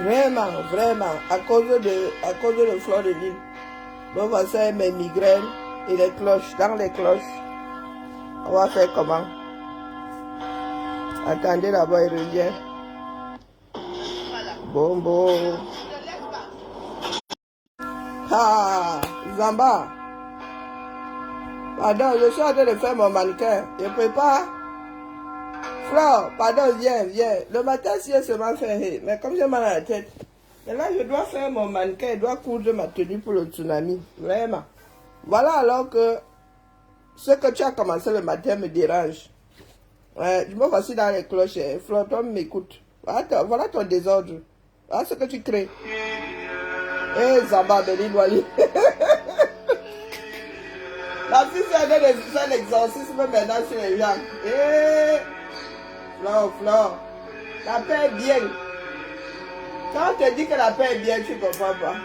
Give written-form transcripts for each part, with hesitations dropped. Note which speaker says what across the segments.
Speaker 1: Vraiment, vraiment, à cause de fleur de lys. Donc, voici mes migraines et les cloches. Dans les cloches, on va faire comment? Attendez, là-bas, il revient. Bon. Ah, Zamba. Pardon, je suis en train de faire mon mannequin. Je prépare. Flore, pardon, viens. Le matin, si je seulement fait, mais comme j'ai mal à la tête. Et là, je dois faire mon mannequin, je dois coudre ma tenue pour le tsunami. Vraiment. Voilà alors que ce que tu as commencé le matin me dérange. Je me voici dans les cloches. Flore, toi, m'écoute. Voilà ton désordre. Voilà ce que tu crées. Eh, Zamba, Béni Wali. La fille s'est allée faire l'exorcisme maintenant sur les gens. Eh, Flore, la paix est bien. Quand on te dit que la paix est bien, tu ne comprends pas.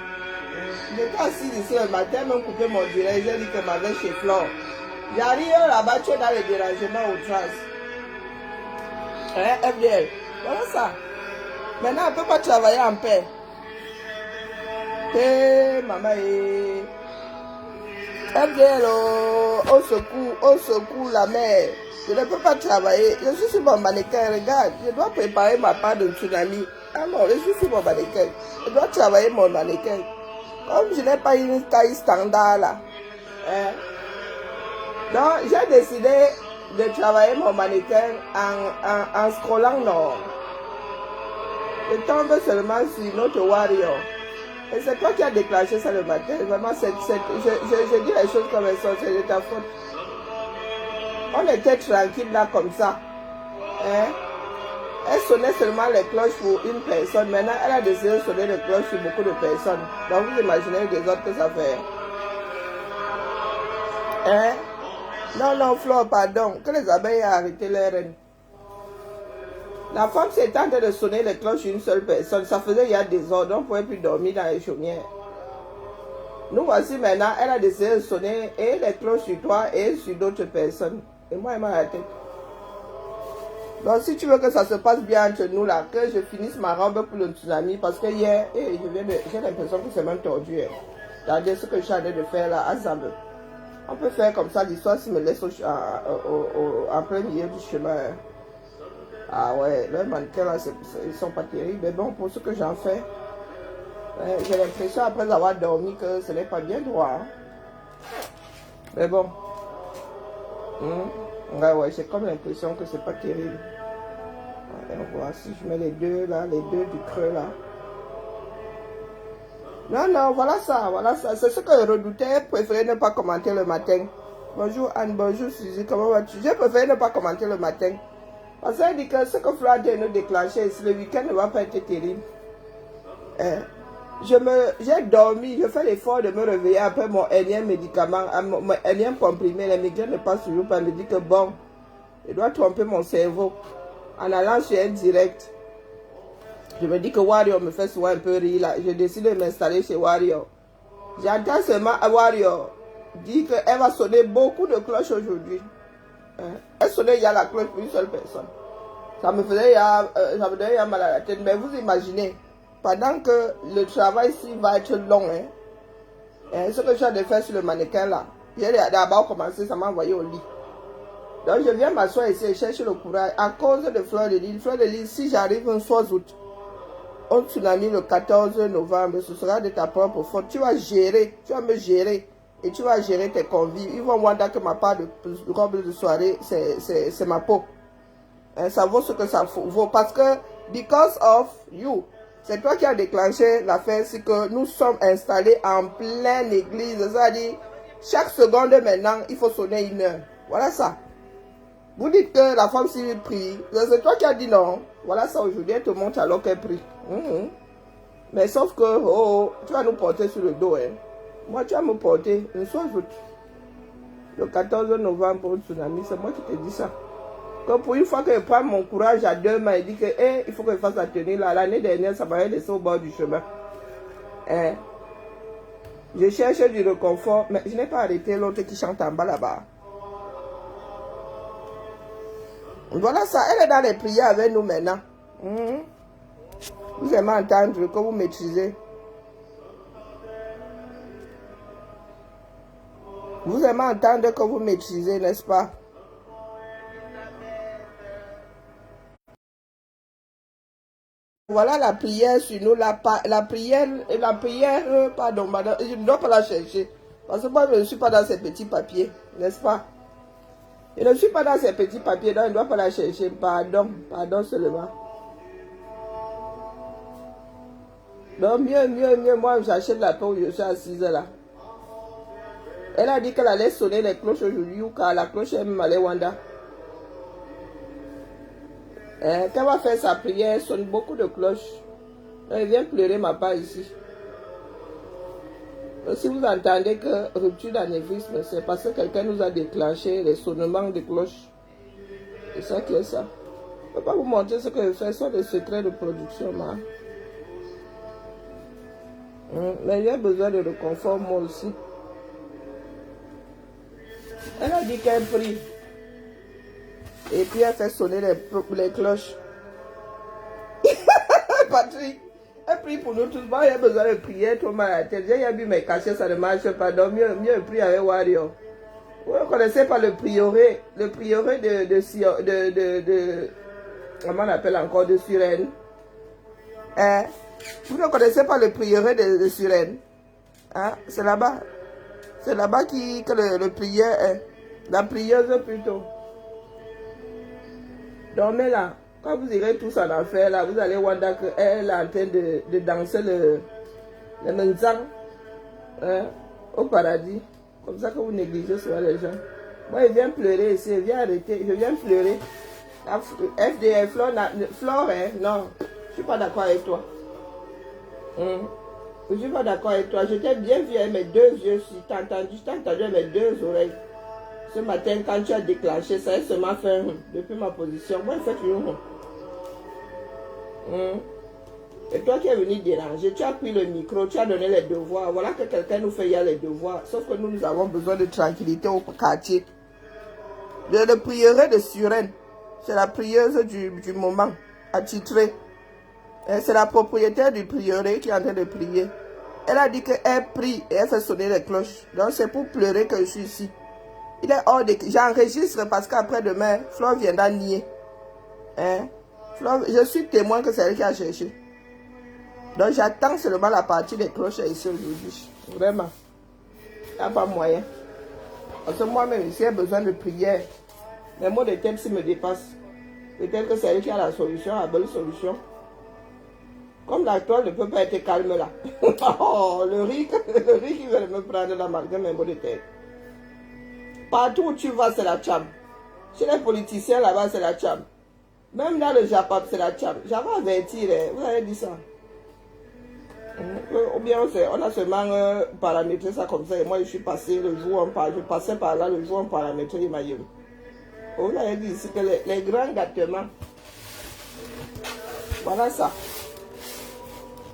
Speaker 1: J'étais assis ici le matin, même coupé mon direct, j'ai dit que ma veille chez Flore. J'arrive là-bas, tu es dans le dérangement au trace. FDL, voilà ça. Maintenant, on ne peut pas travailler en paix. Maman, FDL, au secours la mère. Je ne peux pas travailler. Je suis sur mon mannequin, regarde. Je dois préparer ma part de tsunami. Ah non, je suis sur mon mannequin. Je dois travailler mon mannequin. Comme je n'ai pas une taille standard là. Donc, j'ai décidé de travailler mon mannequin en scrollant non. Je tombe seulement sur notre warrior. Et c'est toi qui as déclenché ça le matin. Vraiment, je dis les choses comme elles sont, c'est de ta faute. On était tranquille là comme ça. Elle sonnait seulement les cloches pour une personne. Maintenant, elle a décidé de sonner les cloches sur beaucoup de personnes. Donc, vous imaginez le désordre que ça fait. Non, Flore, pardon. Que les abeilles aient arrêté leur reine. La femme s'est en train de sonner les cloches sur une seule personne. Ça faisait il y a des ordres. On ne pouvait plus dormir dans les chaumières. Nous voici maintenant. Elle a décidé de sonner et les cloches sur toi et sur d'autres personnes. Et moi, elle m'a la tête. Donc, si tu veux que ça se passe bien entre nous là, que je finisse ma robe pour le tsunami, parce que hier, j'ai l'impression que c'est même tordu. Regardez ce que je suis en train de faire là, à Zambe. On peut faire comme ça, l'histoire s'il me laisse en plein milieu du chemin. Ah ouais, leurs mannequins là, ils sont pas terribles. Mais bon, pour ce que j'en fais, j'ai l'impression après avoir dormi que ce n'est pas bien droit. Mais bon. Ouais, j'ai comme l'impression que c'est pas terrible. On voit si je mets les deux là, les deux du creux là. Non, voilà ça. C'est ce que je redoutais. Je préférais ne pas commenter le matin. Bonjour Anne, bonjour Suzy, comment vas-tu? J'ai préféré ne pas commenter le matin. Parce qu'elle dit que ce que Flore a nous déclenché, le week-end ne va pas être terrible. J'ai dormi, je fais l'effort de me réveiller après mon énième médicament, mon énième comprimé. Les migraines ne passent toujours pas. Elle me dit que bon, je dois tromper mon cerveau. En allant sur un direct, je me dis que Warrior me fait souvent un peu rire là. Je décide de m'installer chez Warrior. J'entends seulement Warrior dire qu'elle va sonner beaucoup de cloches aujourd'hui. Elle sonnait il y a la cloche pour une seule personne. Ça me donnait mal à la tête. Mais vous imaginez, pendant que le travail ici va être long, ce que je viens de faire sur le mannequin là, j'ai d'abord commencé, ça m'a envoyé au lit. Donc je viens m'asseoir ici et chercher le courage à cause de Fleur de Lys. Fleur de Lys, si j'arrive un 3 août, au tsunami le 14 novembre, ce sera de ta propre faute. Tu vas gérer, tu vas me gérer et tu vas gérer tes convives. Ils vont voir que ma part de robe de soirée, c'est ma peau. Ça vaut ce que ça vaut parce que, because of you, c'est toi qui as déclenché l'affaire, c'est que nous sommes installés en pleine église. C'est-à-dire, chaque seconde maintenant, il faut sonner 1 heure. Voilà ça. Vous dites que la femme s'y prie. C'est toi qui as dit non. Voilà ça aujourd'hui, elle te montre alors qu'elle prie. Mais sauf que, tu vas nous porter sur le dos. Moi, tu vas me porter une chose. Le 14 novembre pour le tsunami, c'est moi qui te dis ça. Que pour une fois que je prends mon courage à 2 mains, il dit que il faut que je fasse la tenue là. L'année dernière, ça m'avait laissé au bord du chemin. Je cherche du réconfort, mais je n'ai pas arrêté l'autre qui chante en bas là-bas. Voilà ça, elle est dans les prières avec nous maintenant. Vous aimez entendre que vous maîtrisez. Vous aimez entendre que vous maîtrisez, n'est-ce pas? Voilà la prière sur nous, la prière, pardon, madame, je ne dois pas la chercher. Parce que moi, je ne suis pas dans ces petits papiers, n'est-ce pas? Je ne suis pas dans ces petits papiers, donc je ne dois pas la chercher. Pardon, pardon seulement. Donc, mieux, moi, j'achète la paix où je suis assise là. Elle a dit qu'elle allait sonner les cloches aujourd'hui, ou car la cloche elle m'allait Wanda. Quand elle va faire sa prière, elle sonne beaucoup de cloches. Elle vient pleurer ma part ici. Donc, si vous entendez que rupture d'anévrisme, c'est parce que quelqu'un nous a déclenché les sonnements de cloches. C'est ça qui est ça. Je ne peux pas vous montrer ce que je fais, ce sont des secrets de production. Mais j'ai besoin de réconfort moi aussi. Elle a dit qu'elle prie. Et puis elle fait sonner les cloches. Patrick, elle prie pour nous tous. Moi, j'ai besoin de prier, trop mal à la tête. J'ai vu mes cachets, ça ne marche pas. Donc, mieux prier avec Wario. Vous ne connaissez pas le prieuré comment on appelle encore, de Suresnes. Hein? Vous ne connaissez pas le prieuré de Suresnes. Hein? C'est là-bas. C'est là-bas que le prieur est. La prieuse plutôt. Dormez là. Quand vous irez tous en enfer, là, vous allez voir qu'elle est en train de danser le menzang, hein, au paradis. Comme ça que vous négligez souvent les gens. Moi, je viens pleurer ici, je viens arrêter, je viens pleurer. FDF, Flore, hein, non, je ne suis pas d'accord avec toi. Je ne suis pas d'accord avec toi. Je t'ai bien vu avec mes deux yeux, si tu as entendu, je t'ai entendu avec mes deux oreilles. Ce matin, quand tu as déclenché, ça a seulement fait depuis ma position. Moi, je fais toujours. Et toi qui es venu déranger, tu as pris le micro, tu as donné les devoirs. Voilà que quelqu'un nous fait hier les devoirs. Sauf que nous avons besoin de tranquillité au quartier. Le prieuré de Suresnes, c'est la prieuse du moment, attitrée. C'est la propriétaire du prieuré qui est en train de prier. Elle a dit qu'elle prie et elle fait sonner les cloches. Donc c'est pour pleurer que je suis ici. Il est hors de... J'enregistre parce qu'après demain, Flore viendra nier. Hein? Flore, je suis témoin que c'est elle qui a cherché. Donc j'attends seulement la partie des cloches ici aujourd'hui. Vraiment. Il n'y a pas moyen. Parce que moi-même, ici, j'ai besoin de prière. Les mots de tête me dépassent. Peut-être que c'est elle qui a la solution, la bonne solution. Comme la toile ne peut pas être calme là. Oh, le riz qui veut me prendre la malgré mes mots de tête. Partout où tu vas, c'est la tcham. Chez les politiciens là-bas, c'est la tcham. Même dans le Japon, c'est la tcham. J'avais averti, vous avez dit ça. Ou bien on a seulement paramétré ça comme ça. Et moi, je suis passé le jour, je passais par là le jour en paramétré il m'a dit. Vous avez dit ici que les grands gâtements. Voilà ça.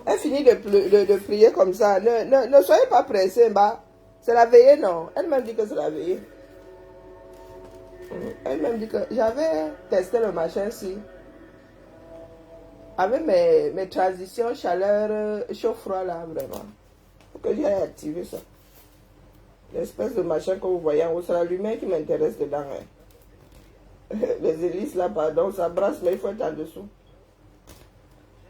Speaker 1: Elle finit de prier comme ça. Ne soyez pas pressés, bah. C'est la veillée, non. Elle-même dit que c'est la veillée. Elle-même dit que j'avais testé le machin-ci. Avec mes transitions chaleur, chaud-froid là, vraiment. Faut que j'ai activé ça. L'espèce de machin que vous voyez en haut, c'est la lumière qui m'intéresse dedans. Hein. Les hélices là, pardon, ça brasse, mais il faut être en dessous.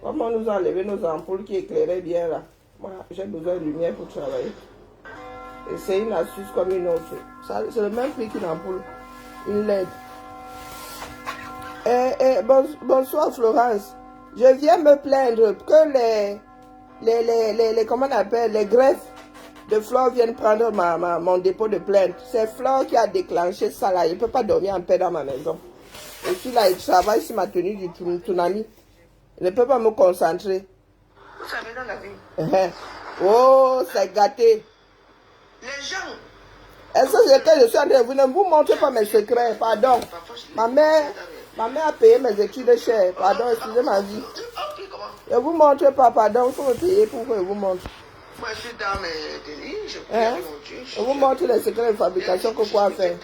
Speaker 1: Comment nous enlever nos ampoules qui éclairaient bien là? Moi, j'ai besoin de lumière pour travailler. Et c'est une astuce comme une autre. C'est le même prix qu'une ampoule. Une LED. Bonsoir Florence. Je viens me plaindre que comment on appelle, les greffes de Flore viennent prendre mon dépôt de plainte. C'est Flore qui a déclenché ça là. Je ne peux pas dormir en paix dans ma maison. Je suis là, je travaille sur ma tenue du tsunami. Je ne peux pas me concentrer. Vous savez dans la vie. Oh, c'est gâté. Les gens. Est-ce que je suis en train de vous ne vous montre pas mes secrets, pardon. Ma mère a payé mes études chères, pardon, excusez ma vie. Je ne vous montre pas, pardon, il faut me payer pour que je vous montre. Moi, je suis dans mes délits, je vous montre les secrets de fabrication que quoi faire.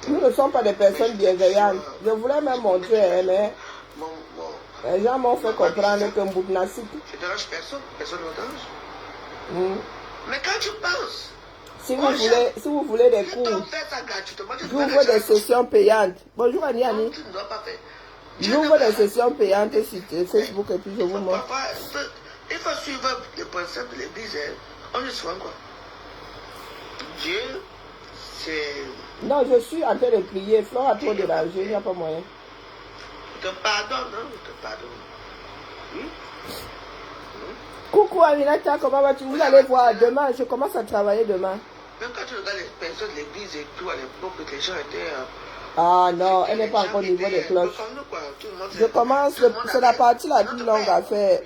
Speaker 1: Nous ne sommes pas des personnes bienveillantes. Je voulais même montrer, mais Les gens m'ont fait comprendre que Mbouknasik.
Speaker 2: Je dérange personne, personne ne me dérange. Mais quand tu penses,
Speaker 1: si vous voulez des cours, j'ouvre des sessions payantes. Bonjour Annie Annie. J'ouvre des sessions payantes sur Facebook et puis je vous montre.
Speaker 2: Il faut suivre les principes de l'église. On est souvent quoi. Dieu, c'est...
Speaker 1: Non, je suis en train de prier. Flore a trop dérangé, il n'y a pas moyen.
Speaker 2: Je te pardonne, hein, je te pardonne.
Speaker 1: Coucou Aminata, comment vas-tu? Vous allez voir demain, je commence à travailler demain.
Speaker 2: Même quand tu regardes les personnes de l'église et tout, à l'époque, les gens étaient...
Speaker 1: Ah non, elle n'est pas encore au niveau des cloches. Je commence, c'est la partie la plus longue à faire.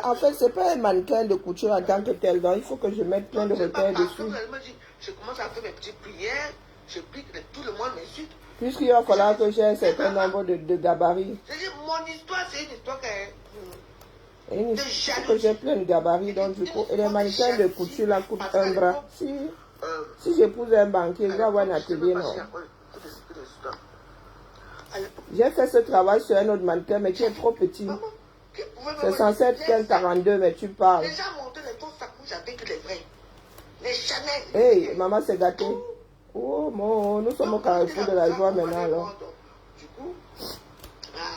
Speaker 1: En fait, c'est pas un mannequin de couture en tant que tel, donc il faut que je mette plein de requêtes dessus.
Speaker 2: Je commence à faire mes petites prières, je prie que tout le monde m'insulte.
Speaker 1: Puisqu'il va falloir que j'ai un certain nombre de gabarits.
Speaker 2: Mon histoire, c'est une histoire
Speaker 1: Il faut que j'ai plein de gabarits, donc du coup, et les mannequins de couture là coûtent un bras. Si j'épouse un banquier, je vais avoir un atelier, non. J'ai fait ce travail sur un autre mannequin, mais qui est trop petit. C'est censé être 42, mais tu parles.
Speaker 2: Les gens montaient les faux sacs avec les vrais. Les Chanel.
Speaker 1: Hey, maman s'est gâtée. Oh, mon, nous sommes au carrefour de la joie maintenant, alors.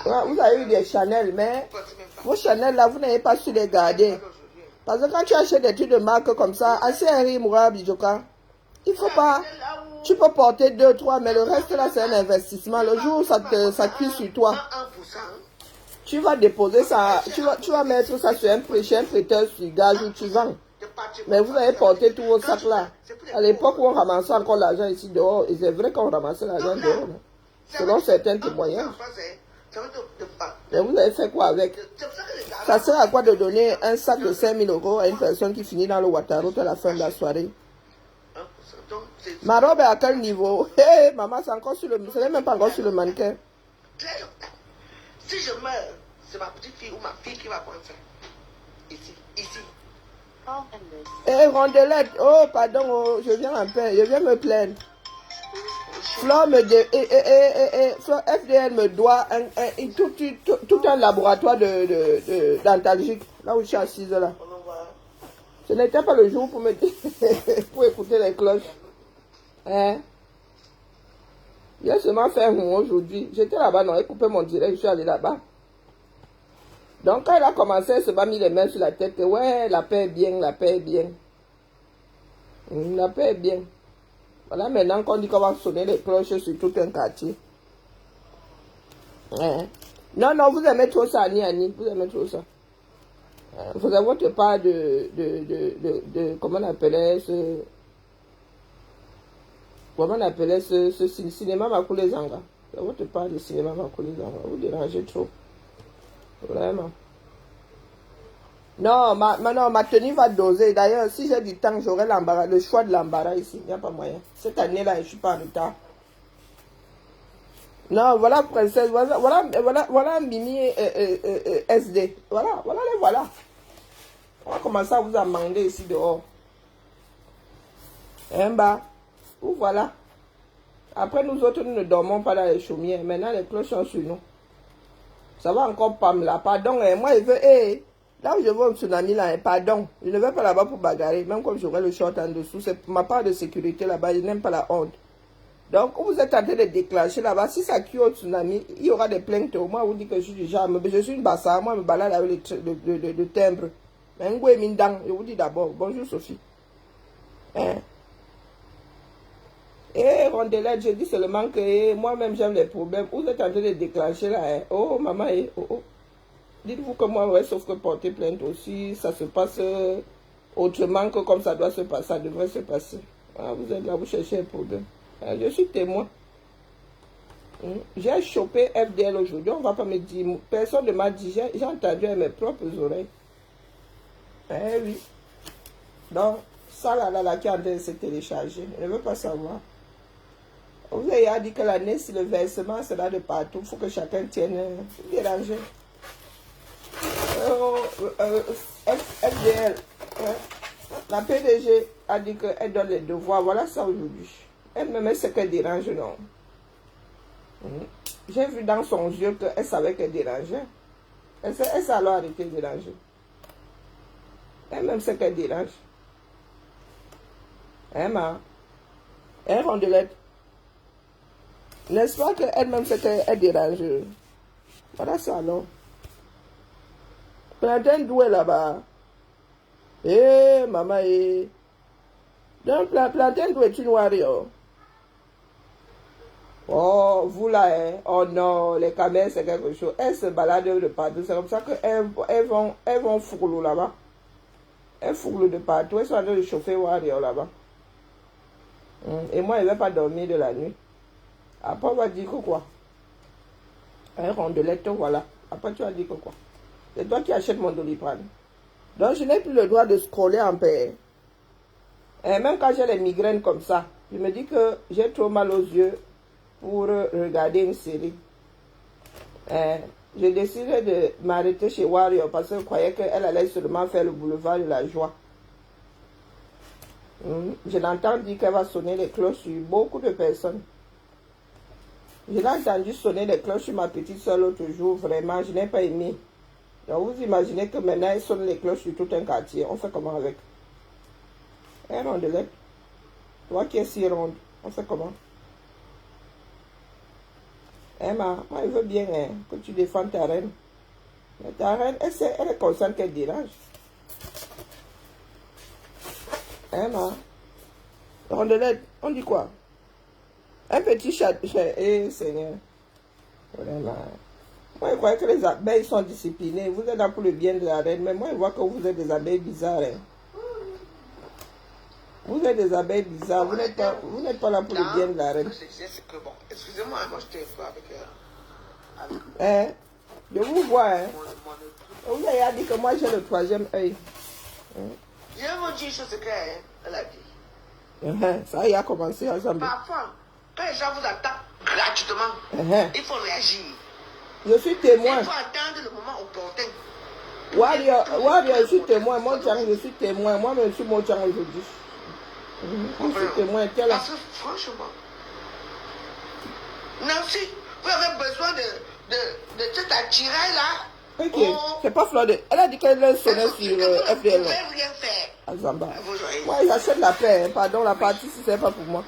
Speaker 1: Ouais, vous avez eu des Chanel, mais vos Chanel là, vous n'avez pas su les garder. Parce que quand tu achètes des trucs de marque comme ça, assez un riz, Moura, Bidjoka, il faut pas. Tu peux porter 2, 3, mais le reste là, c'est un investissement. Le jour où ça cuit sur toi, tu vas déposer ça, tu vas mettre ça sur un prêteur sur gage où tu vends. Mais vous avez porté tous vos sacs là. À l'époque où on ramassait encore l'argent ici dehors, et c'est vrai qu'on ramassait l'argent dehors, là, selon certains témoignages. Mais vous avez fait quoi avec? Ça sert à quoi de donner un sac de 5 000 € à une personne qui finit dans le Waterloo à la fin de la soirée? Ma robe est à quel niveau? Hé, hey, maman, c'est encore sur le... Ce n'est même pas encore sur le mannequin.
Speaker 2: Si je meurs, c'est ma petite fille ou ma fille qui va prendre ça. Ici, ici.
Speaker 1: Hé, hey, Rondelette, oh, pardon, oh, je viens en paix, je viens me plaindre. Flore me FDL me doit tout un laboratoire d'antalgique, là où je suis assise là. Ce n'était pas le jour pour me pour écouter les cloches. Hein? J'ai seulement fait un aujourd'hui. J'étais là-bas, non, elle coupé mon direct, je suis allé là-bas. Donc quand elle a commencé, elle se m'a mis les mains sur la tête. Que, ouais, la paix est bien, la paix est bien. La paix est bien. Voilà maintenant qu'on dit qu'on va sonner les cloches sur tout un quartier. Hein? Non, non, vous aimez trop ça, Annie, vous aimez trop ça. Vous avez pas de comment on appelait ce... Comment on appelait ce cinéma Makoulé Zanga. Vous ne pas de cinéma Makoulé Zanga. Vous dérangez trop. Vraiment. Non, ma tenue va doser. D'ailleurs, si j'ai du temps, j'aurai l'embarras, le choix de l'embarras ici. Il n'y a pas moyen. Cette année-là, je ne suis pas en retard. Non, voilà, princesse. Voilà Mimi SD. Voilà. On va commencer à vous amender ici dehors. Un bas. Ou voilà. Après, nous autres, nous ne dormons pas dans les chaumières. Maintenant, les cloches sont sur nous. Ça va encore pas me là. Pardon, moi, je veux... Hey, là où je veux un tsunami, là, pardon. Je ne vais pas là-bas pour bagarrer. Même comme j'aurai le short en dessous. C'est ma part de sécurité là-bas. Je n'aime pas la honte. Donc, vous êtes en train de déclencher là-bas. Si ça crie au tsunami, il y aura des plaintes. Moi, vous dites que je suis du genre. Je suis une bassa. Moi, je me balade avec le timbre. Mais je vous dis d'abord. Bonjour, Sophie. Hein? Eh, Rondelette, je dis seulement que moi-même j'aime les problèmes. Vous êtes en train de déclencher là. Hein? Oh, maman, oh. Dites-vous que moi, ouais, sauf que porter plainte aussi, ça se passe autrement que comme ça doit se passer, ça devrait se passer. Ah, vous êtes là, vous cherchez un problème. Ah, je suis témoin. J'ai chopé FDL aujourd'hui, on ne va pas me dire. Personne ne m'a dit, j'ai entendu avec mes propres oreilles. Eh oui. Donc, ça là qui est en train de se télécharger, je ne veux pas savoir. Vous avez dit que l'année, si le versement sera de partout, il faut que chacun tienne dérangé. FDL, la PDG a dit qu'elle donne les devoirs. Voilà ça aujourd'hui. Elle me met ce qu'elle dérange, non. J'ai vu dans son yeux qu'elle savait qu'elle dérangeait. Elle s'est alors arrêtée de déranger. Elle-même sait qu'elle dérange. Emma, elle rondelette. N'est-ce pas qu'elle-même sait qu'elle dérange? Voilà ça alors. Plantain d'où est là-bas? Eh, maman, eh. Donc, plantain d'où est-tu noire? Oh, vous là, hein? Oh non, les caméras, c'est quelque chose. Elles se baladent de partout. C'est comme ça qu'elles vont fourlou là-bas. Elles fourlou de partout. Elles sont en train de chauffer Wario là-bas. Et moi, je ne vais pas dormir de la nuit. Après, on va dire que quoi? Un rondelette, voilà. Après, tu vas dire que quoi? C'est toi qui achètes mon Doliprane. Donc, je n'ai plus le droit de scroller en paix. Et même quand j'ai les migraines comme ça, je me dis que j'ai trop mal aux yeux pour regarder une série. J'ai décidé de m'arrêter chez Warrior parce que je croyais qu'elle allait seulement faire le boulevard de la joie. Je l'entends dire qu'elle va sonner les cloches sur beaucoup de personnes. Je l'ai entendu sonner les cloches sur ma petite soeur l'autre jour. Vraiment, je n'ai pas aimé. Donc vous imaginez que maintenant elle sonne les cloches sur tout un quartier. On fait comment avec? Un rondelette. Toi qui es si ronde, on fait comment? Emma, moi je veux bien que tu défendes ta reine. Mais ta reine, elle est consciente qu'elle dérange. Emma, rondelette, on dit quoi? Un petit chat. Eh Seigneur. Vraiment. Moi je croyais que les abeilles sont disciplinées. Vous êtes là pour le bien de la reine. Mais moi je vois que vous êtes des abeilles bizarres. Vous êtes des abeilles bizarres. Vous n'êtes pas là pour le bien de la reine.
Speaker 2: Excusez-moi, moi je t'ai fait avec
Speaker 1: Je vous vois. Vous avez dit que moi j'ai le troisième œil.
Speaker 2: J'ai vraiment dit ce qu'elle a dit.
Speaker 1: Ça y a commencé ensemble.
Speaker 2: Parfois, quand les gens vous attaquent gratuitement, il faut réagir.
Speaker 1: Je suis témoin.
Speaker 2: Il faut attendre le moment opportun.
Speaker 1: Warrior, je suis témoin. Mon Tchang, je suis témoin. Moi, je suis mon Tchang aujourd'hui. Je suis témoin.
Speaker 2: Parce que franchement, Nancy, vous avez besoin de cet attirail-là.
Speaker 1: Ok, c'est pas Floride. Elle a dit qu'elle sonnait sur FDL.
Speaker 2: Vous ne pouvez rien faire.
Speaker 1: Azamba. Moi, j'achète la paix. Pardon, la partie, si c'est pas pour moi.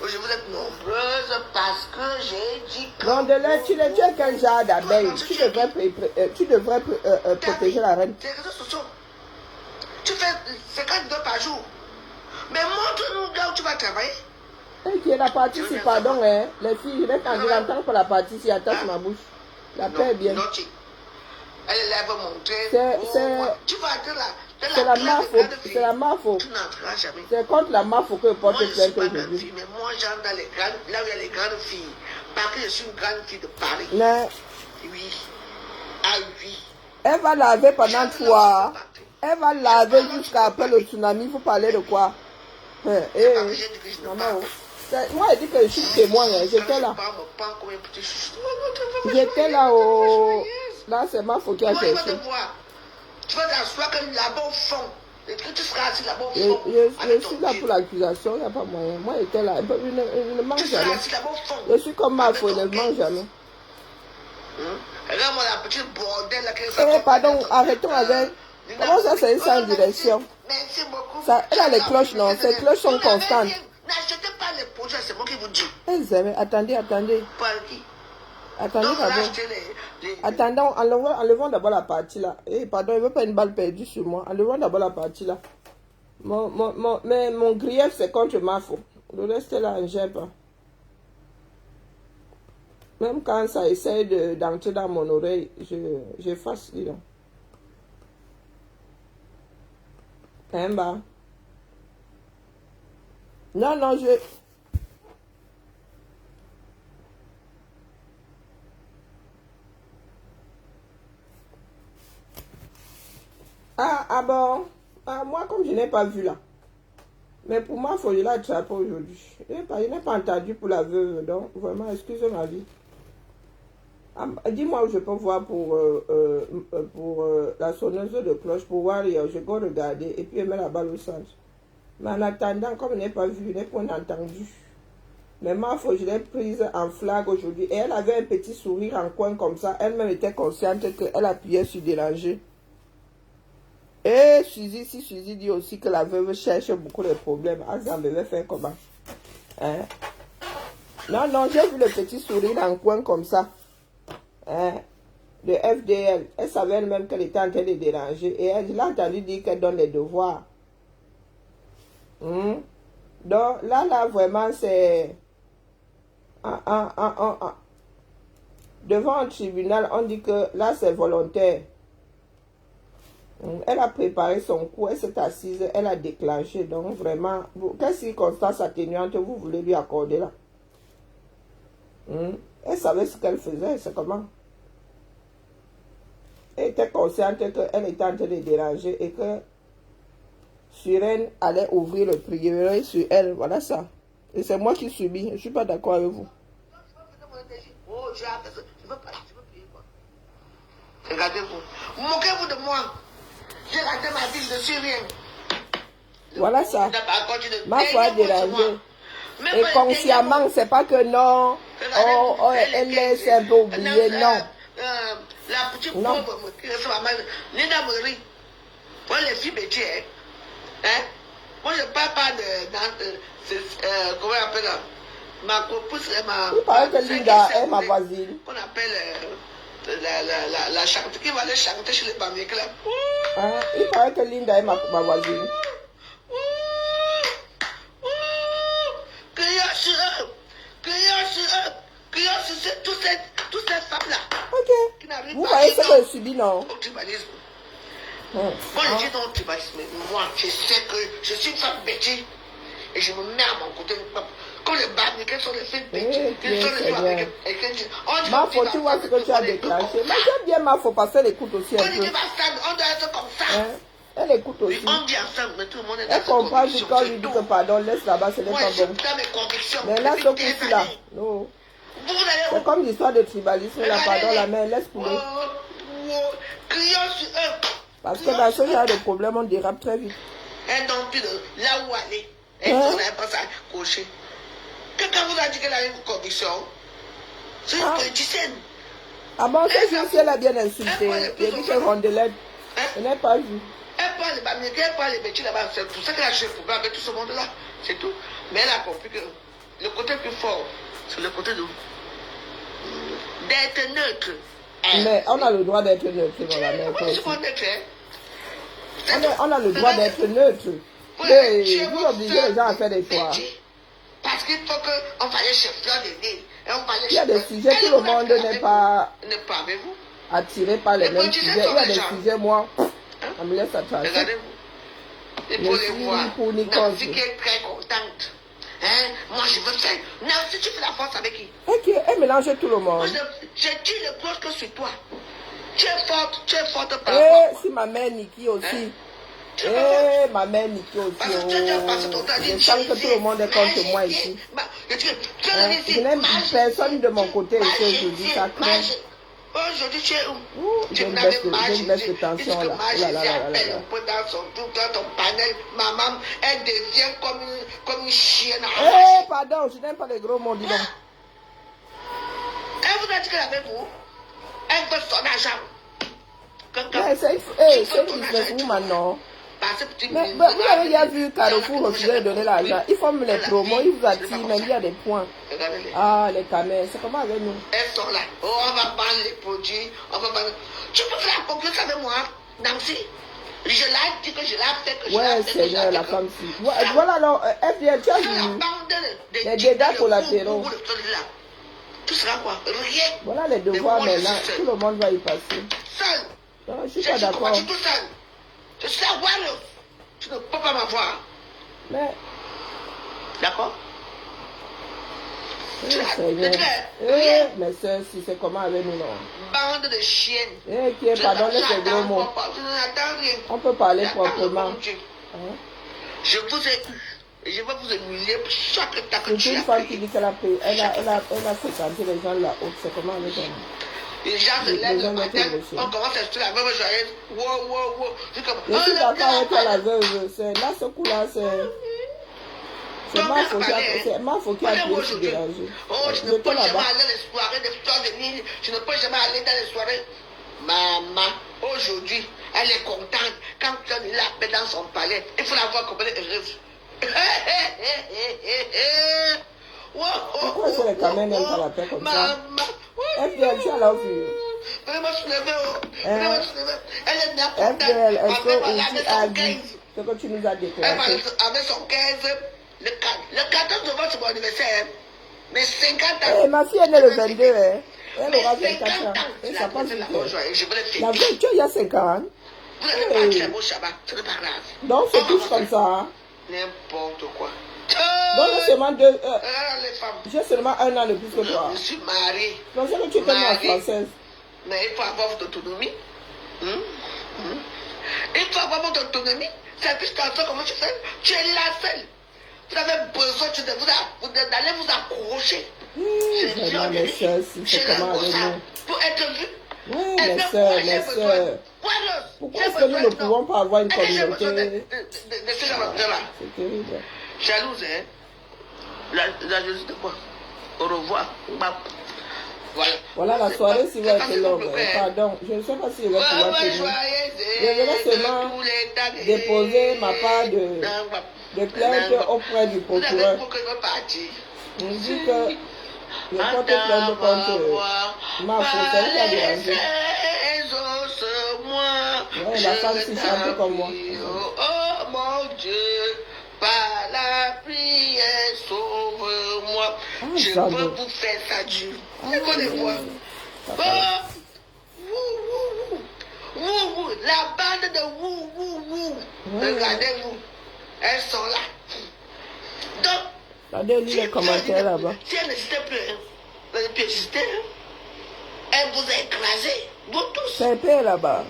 Speaker 2: Aujourd'hui, vous êtes nombreuses parce que j'ai dit que...
Speaker 1: Rondelette, tu es quel genre d'abeille? Tu devrais protéger la reine.
Speaker 2: Les réseaux sociaux. Tu fais 50 dollars par jour. Mais montre-nous là où tu vas travailler.
Speaker 1: Ok, la partie, c'est pardon, les filles, je vais t'entendre pour la partie, si attache ma bouche. La paix est bien.
Speaker 2: Elle va montrer. Tu vas être là.
Speaker 1: C'est la mafo. C'est la mafo.
Speaker 2: Tu n'entreras jamais.
Speaker 1: C'est contre la mafo que je porte plainte aujourd'hui.
Speaker 2: Mais moi, j'entre dans les grandes, là où il y a les grandes filles. Parce que je suis une grande fille de Paris.
Speaker 1: Mais,
Speaker 2: oui. Ah oui.
Speaker 1: Elle va laver pendant 3. Elle va laver jusqu'à après le tsunami. Vous parlez de quoi? Maman. Moi, je dis que je suis témoin. J'étais là. J'étais là au... Là, c'est ma faute qui a cherché.
Speaker 2: Tu vas t'asseoir que là-bas au fond. Et que tu seras assis là-bas au fond.
Speaker 1: Je suis là pour l'accusation, il n'y a pas moyen. Moi, j'étais là. Je ne mange jamais. Je suis comme ma faute, je ne mange jamais.
Speaker 2: Regarde-moi la petite bordel là.
Speaker 1: Pardon, arrêtons avec... Comment ça, c'est sans direction?
Speaker 2: Merci beaucoup.
Speaker 1: Ça, elle a les cloches, non? Ces cloches sont constantes.
Speaker 2: N'achetez pas les produits, c'est moi qui vous dis.
Speaker 1: Attendez.
Speaker 2: Par qui?
Speaker 1: Attendez d'abord. Attendons, enlevons d'abord la partie là. Pardon, il ne veut pas une balle perdue sur moi. Enlevons d'abord la partie là. Mais mon grief, c'est contre ma faute. Le reste là, je n'aime pas. Même quand ça essaie d'entrer dans mon oreille, j'efface, dis donc. Non, je... Ah bon? Moi, comme je n'ai pas vu là. Mais pour moi, il faut que je l'attrape aujourd'hui. Je n'ai pas entendu pour la veuve. Donc, vraiment, excuse ma vie. Dis-moi où je peux voir pour la sonneuse de cloche, pour voir, je peux regarder et puis mettre la balle au centre. Mais en attendant, comme je n'ai pas vu, je n'ai pas entendu. Mais ma foi, je l'ai prise en flag aujourd'hui. Et elle avait un petit sourire en coin comme ça. Elle-même était consciente qu'elle appuyait sur déranger. Et Suzy, si Suzy dit aussi que la veuve cherche beaucoup de problèmes, Azam devait faire comment? Hein? Non, non, j'ai vu le petit sourire en coin comme ça. Hein? De FDL. Elle savait elle-même qu'elle était en train de déranger. Et elle l'a entendu dire qu'elle donne les devoirs. Donc là, vraiment, c'est... Devant un tribunal, on dit que là, c'est volontaire. Elle a préparé son coup, elle s'est assise, elle a déclenché. Donc, vraiment, quelle circonstance atténuante vous voulez lui accorder là? Elle savait ce qu'elle faisait, c'est comment? Elle était consciente qu'elle était en train de déranger et que Suren allait ouvrir le prieuré sur elle. Voilà ça. Et c'est moi qui subis. Je ne suis pas d'accord avec vous.
Speaker 2: Oh, je veux prier quoi. Regardez-vous. Moquez-vous de moi. J'ai raté ma ville de Syrien.
Speaker 1: Voilà ça. Ma foi a dérangé. Et consciemment, c'est pas que non. Oh, elle laisse un peu oublier. Non.
Speaker 2: La petite pauvre qui reçoit ma mère, Nina Marie. Moi, les filles métiers. Hein? Moi, je ne parle pas comment on appelle ça? Ma copine, c'est ma.
Speaker 1: Il paraît que Linda est ma voisine.
Speaker 2: On appelle la chanteuse qui va aller chanter chez les Bamé Club.
Speaker 1: Il paraît que Linda est ma voisine.
Speaker 2: Crions sur eux! Crions sur eux! Crions sur toutes ces femmes-là.
Speaker 1: Ok. Vous voyez ce que je subis, non?
Speaker 2: Au tribalisme. Moi, je dis non au tribalisme. Moi, je sais que je suis une femme bêtise. Et je me mets à mon côté. Comme les Bamé, quelles sont les filles bêtises? Quelles sont les femmes avec
Speaker 1: ma faute, tu vois ce que tu as déclenché. Mais j'aime bien ma faute parce qu'elle écoute aussi un peu.
Speaker 2: On doit être comme ça.
Speaker 1: Elle écoute aussi.
Speaker 2: On dit ensemble, mais tout le monde est
Speaker 1: elle comprend quand on lui dit que pardon, laisse là-bas, ce n'est pas bon. Mais là, ce coup-ci là, non. C'est comme l'histoire de tribalisme, là, pardon, la main, laisse couler. Parce que dans ce genre de problème, on dérape très vite.
Speaker 2: Elle donne plus de là où aller. Elle ne pas ça cocher. Quelqu'un vous a dit qu'elle a une conviction? C'est une politicienne.
Speaker 1: Ah bon, c'est juste qu'elle a bien insulté. Elle dit que Rondelette. Je n'ai pas vu.
Speaker 2: Elle parle les métiers là-bas. C'est pour ça qu'elle a joué pour avec tout ce monde-là. C'est tout. Mais elle a compris que le côté plus fort, c'est le côté d'être neutre.
Speaker 1: Mais on a le droit d'être neutre dans la mer. On a le droit d'être neutre. Et vous obligez les gens à faire des choix.
Speaker 2: Parce qu'il faut qu'on fasse chez Fleur de Nil.
Speaker 1: Il y a des sujets que le monde n'est pas attiré par les mêmes sujets. Il y a des sujets, moi, on me laisse attraper.
Speaker 2: Regardez-vous. Et pour les voir, Nancy qui est très contente. Moi, je veux faire. Nancy, tu fais la force avec qui?
Speaker 1: Ok, elle mélange tout le monde.
Speaker 2: Je dis le cloche que sur toi. Tu es forte par
Speaker 1: rapport. Si ma mère Niki aussi. Ma mère Niki aussi. Je sens que tout le monde est contre moi ici. Je n'aime personne de mon côté ici aujourd'hui. Ça craint.
Speaker 2: Aujourd'hui, tu es où?
Speaker 1: J'ai une baisse de tension là.
Speaker 2: Dans ton panel, maman, elle devient comme une chienne.
Speaker 1: Pardon, je n'aime pas les gros mots, dis donc.
Speaker 2: Elle vous a dit qu'elle avait vous. Elle veut son argent.
Speaker 1: C'est une businesswoman, non? Mais vous avez déjà vu Carrefour refuser de donner l'argent. Ils font les promos, ils vous attirent, mais il y a des points. Ah, les caméras, c'est comment avec nous?
Speaker 2: Elles sont là. Oh, on va vendre les produits. On va vendre. Tu peux faire la concurrence avec moi, Nancy? Je l'ai dit que je l'ai fait.
Speaker 1: Ouais, Seigneur, la femme ci. Voilà, alors, FDL, tu as vu les dégâts collatéraux.
Speaker 2: Tout sera quoi? Rien.
Speaker 1: Voilà les devoirs, mais là, tout le monde va y passer.
Speaker 2: Seul.
Speaker 1: Non, je suis pas d'accord.
Speaker 2: Je suis tout seul. Je suis à Warrior. Tu ne peux pas m'avoir.
Speaker 1: Mais.
Speaker 2: D'accord?
Speaker 1: Mais si c'est comment avec nous, non?
Speaker 2: Bande de chiennes.
Speaker 1: Qui est, pardon, laisse les gros mots. On peut parler proprement.
Speaker 2: Je vous ai eu. Et je vais vous humilier pour chaque tas que
Speaker 1: tu as. C'est une femme qui dit qu'elle a payé. Elle a fréquenté les gens là-haut. C'est comment avec elle?
Speaker 2: Les gens se lèvent le matin, on commence à se la veuve joyeuse. Wow.
Speaker 1: Je suis d'accord avec toi, la veuve. Là, ce coup-là, c'est. C'est ma faute qui a pu se déranger.
Speaker 2: Oh, je ne peux jamais aller dans les soirées de fleurs de ligne. Je ne peux jamais aller dans les soirées. Maman, aujourd'hui, elle est contente. Quand on l'appelle dans son palais, il faut la voir comme elle est heureuse.
Speaker 1: Pourquoi c'est les caméras n'aiment pas la paix comme ça? FDL, tu as la vue.
Speaker 2: Vraiment soulevé. Elle est bien contente.
Speaker 1: FDL, est-ce que
Speaker 2: Avec
Speaker 1: a
Speaker 2: son
Speaker 1: dit
Speaker 2: 15.
Speaker 1: ce que tu nous as déclaré?
Speaker 2: Avec son 15, le 14 novembre, c'est mon anniversaire. Mais 50 ans.
Speaker 1: Eh, ma fille est née le 22, hein. Elle aura 24 ans. Et ça passe vite. La vieille, tu as il y a 5 ans.
Speaker 2: Vous n'allez pas tirer mon Shabbat, ce n'est pas grave.
Speaker 1: Donc, c'est tous comme ça. Hein?
Speaker 2: N'importe quoi.
Speaker 1: Donc, j'ai seulement deux.
Speaker 2: Les femmes.
Speaker 1: J'ai seulement 1 an de plus que toi.
Speaker 2: Je suis mariée.
Speaker 1: Donc, c'est que tu es tellement française.
Speaker 2: Mais il faut avoir votre autonomie. Il faut avoir votre autonomie. C'est plus comme ça, comment tu fais? Tu es la seule. Vous avez besoin d'aller vous accrocher.
Speaker 1: Vraiment, mes soeurs, c'est comment avec nous?
Speaker 2: Pour être vu.
Speaker 1: Oui, mes soeurs. Pourquoi est-ce que nous ne pouvons pas avoir une communauté? C'est terrible.
Speaker 2: Jalouse, hein? La jalousie de quoi? Au revoir.
Speaker 1: Voilà, la soirée, si vous êtes longue. Pardon, je ne sais pas si je vais pouvoir tenir. Je vais seulement déposer ma part de plainte auprès du procureur. On dit que je porte plainte contre ma faute, qui a dérangé. Ouais, la femme s'y chante comme moi.
Speaker 2: Oh mon Dieu, par la prière, sauve-moi. Je peux vous faire ça dur. Écoutez-moi. La bande de wou. Regardez-vous. Elles sont là. Donc,
Speaker 1: regardez les commentaires là-bas.
Speaker 2: Si elle n'existait plus, elle ne peut exister. Elle vous a écrasé. Vous tous.
Speaker 1: C'est épais là-bas.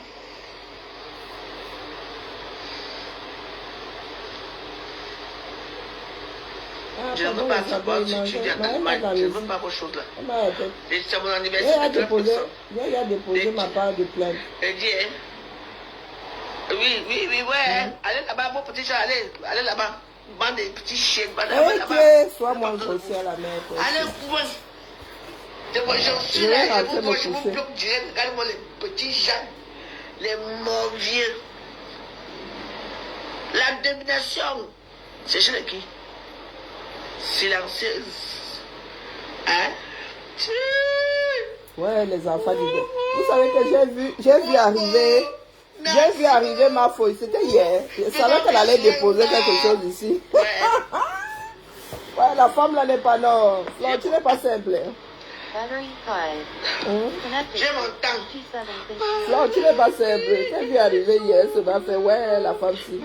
Speaker 2: Je ne veux pas savoir si tu dis à ta mère, je ne veux pas vos choses là. Et c'est mon anniversaire.
Speaker 1: J'ai déposé ma part de plainte.
Speaker 2: Elle dit, hein? Oui, ouais. Allez là-bas, mon petit chat, allez là-bas. Bande de petits chiens,
Speaker 1: là-bas. Sois moins grossier à la mère.
Speaker 2: Allez, couvre. Je suis là, je vous bloque direct. Regardez-moi les petits gens, les morviers. La domination, c'est chez qui? Silencieuse. Hein?
Speaker 1: Ouais, les enfants du deuil. Vous savez que j'ai vu arriver ma feuille. C'était hier. Je savais qu'elle allait déposer quelque chose ici. Ouais, la femme là n'est pas non. Non, tu n'es pas simple.
Speaker 2: J'ai mon temps.
Speaker 1: Non, tu n'es pas simple. J'ai vu arriver hier, ça m'a fait, ouais, la femme ci.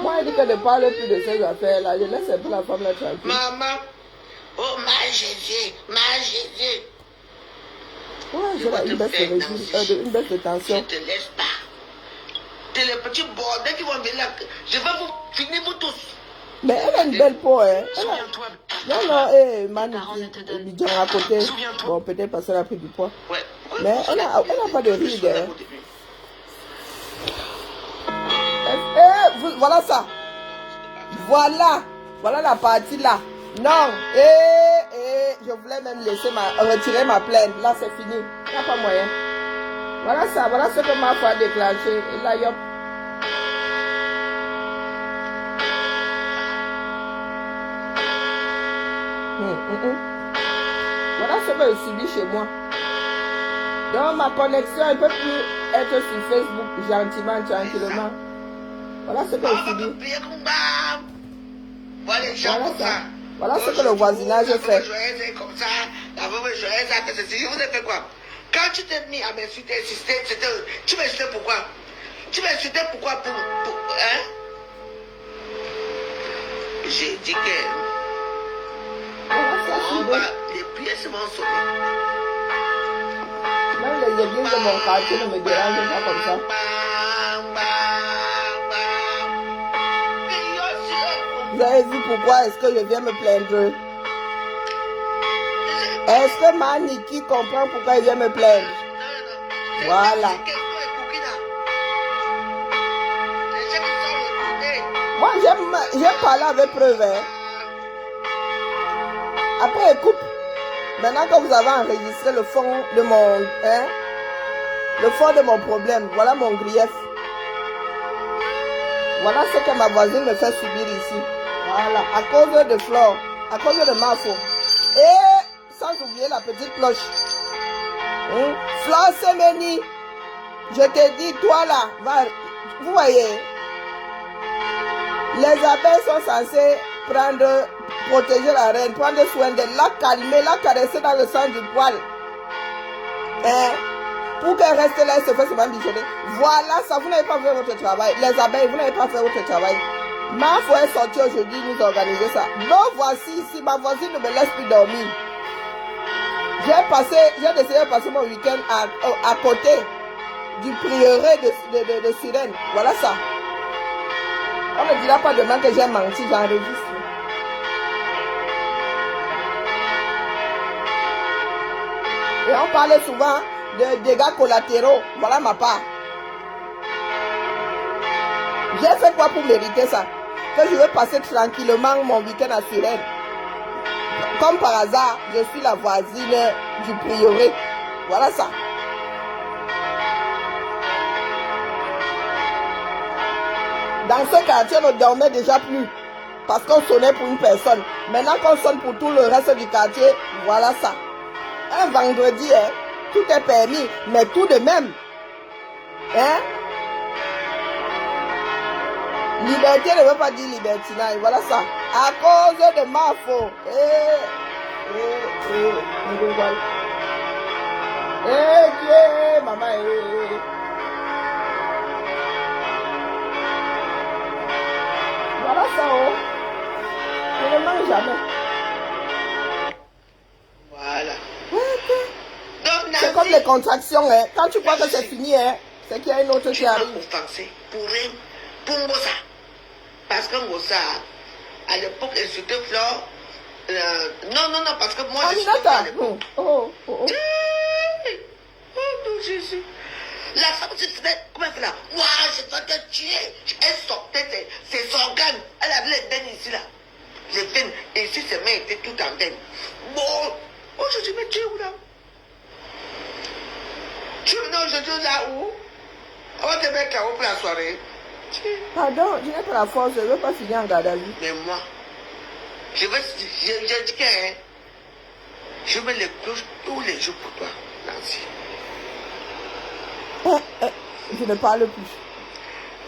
Speaker 1: Moi, elle dit qu'elle ne parle plus de ces affaires-là. Je laisse un peu la femme là tranquille.
Speaker 2: Maman, oh ma Jésus.
Speaker 1: Ouais, j'ai une baisse de tension.
Speaker 2: Je te laisse pas. C'est les petits bordels qui vont venir là. Je vais vous finir vous tous.
Speaker 1: Mais elle a une belle peau, hein. Non, Bidjan à côté. Bon, peut-être parce qu'elle a pris du poids.
Speaker 2: Ouais.
Speaker 1: Mais elle n'a pas de ride, hein. Voilà ça. Voilà la partie là. Non. Je voulais même retirer ma plainte. Là, c'est fini. Il n'y a pas moyen. Voilà ce que ma foi a déclenché. Et là, yop. Voilà ce que je subis chez moi. Donc, ma connexion ne peut plus être sur Facebook gentiment, tranquillement. Voilà ce que je subis. Voilà ce que le voisinage fait.
Speaker 2: Comme ça, la veuve joyeuse a fait ceci. Je vous ai fait quoi? Quand tu t'es mis à m'insulter, tu m'insultais pourquoi? Tu m'insultais pourquoi? Hein? J'ai dit que les pièces m'ont sonné.
Speaker 1: Même les églises de mon quartier ne me dérangent pas comme ça. Vous avez vu pourquoi est-ce que je viens me plaindre? Est-ce que ma Niki comprend pourquoi il vient me plaindre? Voilà. Moi, j'aime parler avec preuve. Hein. Après, elle coupe. Maintenant, quand vous avez enregistré le fond de mon... Hein, le fond de mon problème, voilà mon grief. Voilà ce que ma voisine me fait subir ici. Voilà, à cause de Flore, à cause de ma faute. Et sans oublier la petite cloche. Flore Semeni, je te dis, toi là, va, vous voyez, les abeilles sont censées protéger la reine, prendre soin d'elle, la calmer, la caresser dans le sens du poil. Hein? Pour qu'elle reste là et se fasse seulement bichonner. Voilà ça, vous n'avez pas fait votre travail. Les abeilles, vous n'avez pas fait votre travail. Ma foi est sortie aujourd'hui, nous organiser ça. Donc voici ici, ma voisine ne me laisse plus dormir. J'ai décidé de passer mon week-end à côté du prieuré de Sirène. Voilà ça. On ne dira pas demain que j'ai menti, j'enregistre. Et on parlait souvent de dégâts collatéraux. Voilà ma part. J'ai fait quoi pour mériter ça? Que je vais passer tranquillement mon week-end à Sirène. Comme par hasard, je suis la voisine du prieuré. Voilà ça. Dans ce quartier, on ne dormait déjà plus. Parce qu'on sonnait pour une personne. Maintenant qu'on sonne pour tout le reste du quartier, voilà ça. Un vendredi, hein, tout est permis, mais tout de même. Hein? Liberté ne veut pas dire libertinage, voilà ça. À cause de ma faute. Dieu, maman, Voilà ça, oh. Je ne mange jamais.
Speaker 2: Voilà.
Speaker 1: C'est comme les contractions, hein. Quand tu crois que c'est fini, hein, c'est qu'il y a une autre qui arrive.
Speaker 2: Pour rien, pour Mbossa. Parce que Mbossa, à l'époque, elle s'était Flore. Non, parce que moi, je suis à l'époque.
Speaker 1: Oh,
Speaker 2: non, Jésus. La femme se disait, comment elle fait là? Moi, je vais te tuer. Elle sortait ses organes. Elle avait les veines ici, là. Les veines. Et ici, ses mains étaient toutes en veines. Bon, aujourd'hui, mais tu es où là? Tu es venu aujourd'hui là où? On va te mettre là-haut pour la soirée.
Speaker 1: Pardon, je n'ai pas la force, je ne veux pas finir en garde à vue.
Speaker 2: Mais moi, j'ai dit que je mets les cloches tous les jours pour toi, Nancy.
Speaker 1: Je ne parle plus.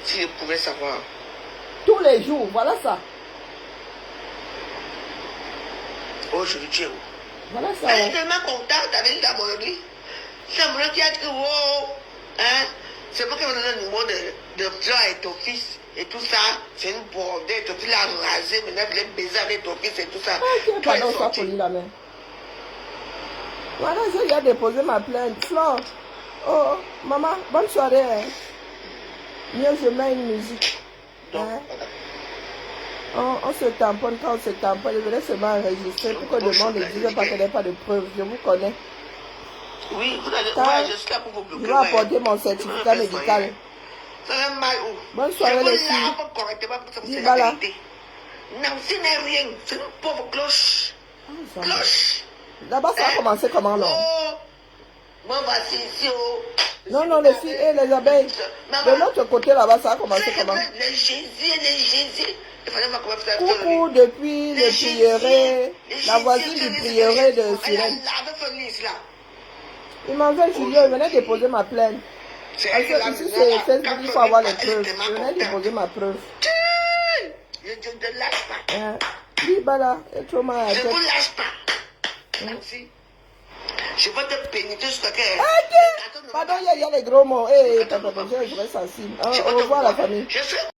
Speaker 2: Si je pouvais savoir.
Speaker 1: Tous les jours, voilà ça.
Speaker 2: Aujourd'hui, tu es où?
Speaker 1: Voilà ça.
Speaker 2: Elle est tellement contente avec la monnaie. C'est la monnaie qui a dit, oh, hein, c'est pas qu'elle m'a donné le numéro de toi et ton fils et tout ça. C'est une bordée, ton fils l'a rasé, maintenant il est baisé avec ton fils et tout ça.
Speaker 1: Ok, pardon, sois poli la main. Voilà, j'ai déjà déposé ma plainte. Flore. Oh, maman, bonne soirée. Hein. Mieux, je mets une musique. Hein? On se tamponne quand on se tamponne. Je voulais seulement enregistrer pour que le monde ne dise pas qu'il n'y a pas de preuves. Je vous connais.
Speaker 2: Oui, vous allez. Ouais, je suis là pour vous bloquer.
Speaker 1: Je vais apporter mon certificat médical.
Speaker 2: Ça va mal où?
Speaker 1: Bonne soirée, les filles.
Speaker 2: Je vous correctement pour que ça vous
Speaker 1: Dis, voilà.
Speaker 2: Non, ce n'est rien. C'est une pauvre cloche. Cloche.
Speaker 1: D'abord, ça a commencé comment, non?
Speaker 2: Oh, moi, voici ici, oh.
Speaker 1: Non, les filles et les abeilles. De l'autre côté, là-bas, ça a commencé comment?
Speaker 2: Les Jésus. Il fallait voir comment faire.
Speaker 1: Coucou, depuis le prieuré, la voisine du prieuré de Sirène. Il m'envoie Julien, il venait déposer ma plainte. Parce que ici, c'est Facebook, il faut avoir les preuves. Je venais déposer ma preuve.
Speaker 2: Je ne te lâche pas.
Speaker 1: Oui, bah là, c'est trop mal.
Speaker 2: Je ne vous lâche pas. Merci. Je vais te pénitrer jusqu'à que...
Speaker 1: Pardon, il y a les gros mots. Je serai sensible. Au revoir la famille.